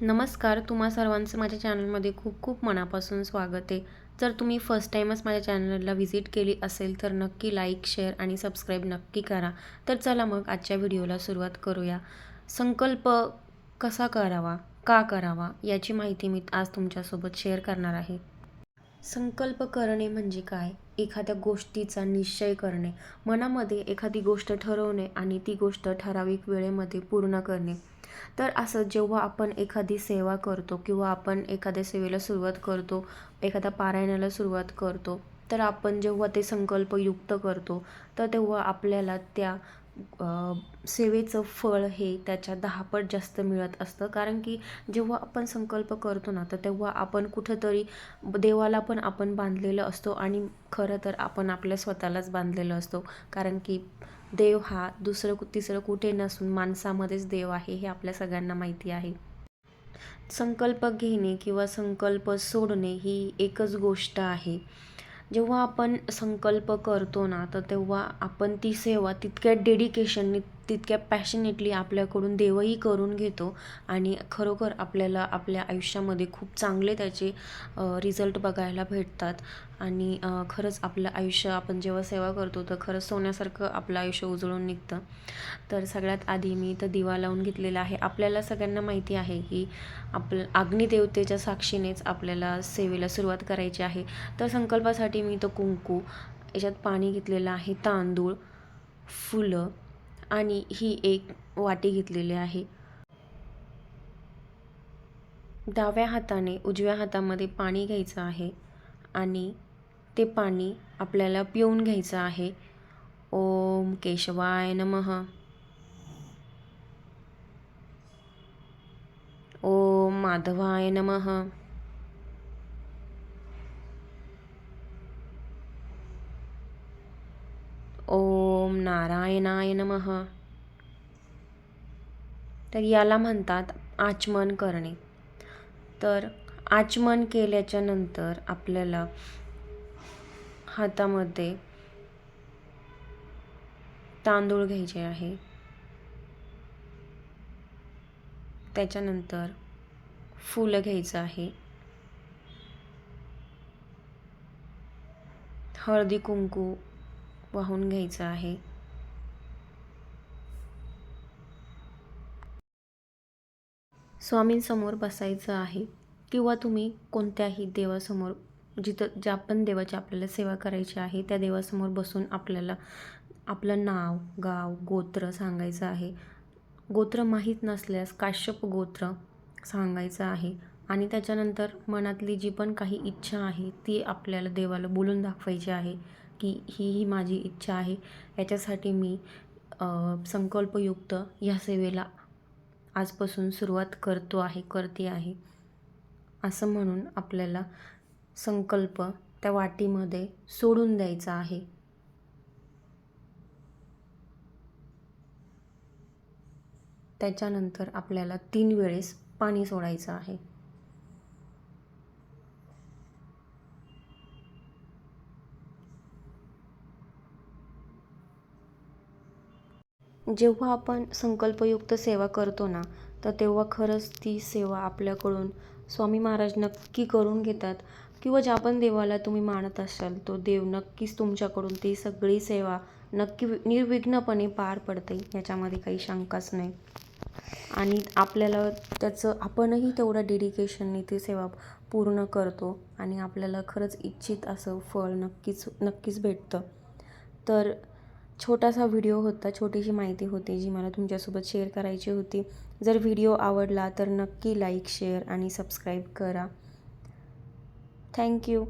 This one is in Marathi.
नमस्कार, तुम्हा सर्वांचं माझ्या चॅनलमध्ये खूप खूप मनापासून स्वागत आहे. जर तुम्ही फर्स्ट टाईमच माझ्या चॅनलला व्हिजिट केली असेल तर नक्की लाईक, शेअर आणि सबस्क्राईब नक्की करा. तर चला मग आजच्या व्हिडिओला सुरुवात करूया. संकल्प कसा करावा, का करावा याची माहिती मी आज तुमच्यासोबत शेअर करणार आहे. संकल्प करणे म्हणजे काय? एखाद्या गोष्टीचा निश्चय करणे, मनामध्ये एखादी गोष्ट ठरवणे आणि ती गोष्ट ठराविक वेळेमध्ये पूर्ण करणे. तर असं जेव्हा आपण एखादी सेवा करतो किंवा आपण एखाद्या सेवेला सुरुवात करतो, एखाद्या पारायणाला सुरुवात करतो, तर आपण जेव्हा ते संकल्पयुक्त करतो, तर तेव्हा आपल्याला त्या सेवेचं फळ हे त्याच्या 10 पट जास्त मिळत असतं. कारण की जेव्हा आपण संकल्प करतो ना, तर तेव्हा आपण कुठंतरी देवाला पण आपण बांधलेलं असतो आणि खरं तर आपण आपल्या स्वतःलाच बांधलेलं असतो. कारण की देव हा तिसरं कुठे नसून माणसामध्येच देव आहे, हे आपल्या सगळ्यांना माहिती आहे. संकल्प घेणे किंवा संकल्प सोडणे ही एकच गोष्ट आहे. जेव्हा आपण संकल्प करतो ना, तर तेव्हा आपण ती सेवा तितक्या डेडिकेशनने, तितक्या पॅशनेटली आपल्याकडून देवही करून घेतो आणि खरोखर आपल्याला आपल्या आयुष्यामध्ये खूप चांगले त्याचे रिझल्ट बघायला भेटतात. आणि खरंच आपलं आयुष्य आपण जेव्हा सेवा करतो तर खरंच सोन्यासारखं आपलं आयुष्य उजळून निघतं. तर सगळ्यात आधी मी इथं दिवा लावून घेतलेला आहे. आपल्याला सगळ्यांना माहिती आहे की अग्निदेवतेच्या साक्षीनेच आपल्याला सेवेला सुरुवात करायची आहे. तर संकल्पासाठी मी इथं कुंकू, याच्यात पाणी घेतलेलं आहे, तांदूळ, फुलं आणि ही एक वाटी घेतलेली आहे. डाव्या हाताने उजव्या हातामध्ये पाणी घ्यायचं आहे आणि ते पाणी आपल्याला पिऊन घ्यायचं आहे. ओम केशवाय नमः. ओम माधवाय नमः. ओम नारायणाय नमः. तर याला म्हणतात आचमन करणे. तर आचमन केल्याच्या नंतर आपल्याला हातामध्ये तांदूळ घ्यायचे आहे. त्याच्यानंतर फुलं घ्यायचं आहे. हळदी कुंकू वाहून घ्यायचं आहे. स्वामींसमोर बसायचं आहे किंवा तुम्ही कोणत्याही देवासमोर, जिथं ज्या पण देवाची आपल्याला सेवा करायची आहे त्या देवासमोर बसून आपल्याला आपलं नाव, गाव, गोत्र सांगायचं आहे. गोत्र माहीत नसल्यास काश्यप गोत्र सांगायचं आहे आणि त्याच्यानंतर मनातली जी पण काही इच्छा आहे ती आपल्याला देवाला बोलून दाखवायची आहे की ही माझी इच्छा आहे. याच्यासाठी मी संकल्पयुक्त ह्या सेवेला आजपासून सुरुवात करते आहे असं म्हणून आपल्याला संकल्प त्या वाटीमध्ये सोडून द्यायचा आहे. त्याच्यानंतर आपल्याला 3 वेळेस पाणी सोडायचं आहे. जेव्हा आपण संकल्पयुक्त सेवा करतो ना, तर तेव्हा खरंच ती सेवा आपल्याकडून स्वामी महाराज नक्की करून घेतात किंवा ज्या पण देवाला तुम्ही मानत असाल तो देव नक्कीच तुमच्याकडून ती सगळी सेवा नक्की निर्विघ्नपणे पार पडते, याच्यामध्ये काही शंकाच नाही. आणि आपल्याला आपणही तेवढ्या डेडिकेशनने ती सेवा पूर्ण करतो आणि आपल्याला खरंच इच्छित असं फळ नक्कीच भेटतं. तर छोटासा व्हिडिओ होता, छोटीशी माहिती होती जी मला तुमच्यासोबत शेअर करायची होती. जर व्हिडिओ आवडला तर नक्की लाईक, शेअर आणि सबस्क्राईब करा. थँक्यू.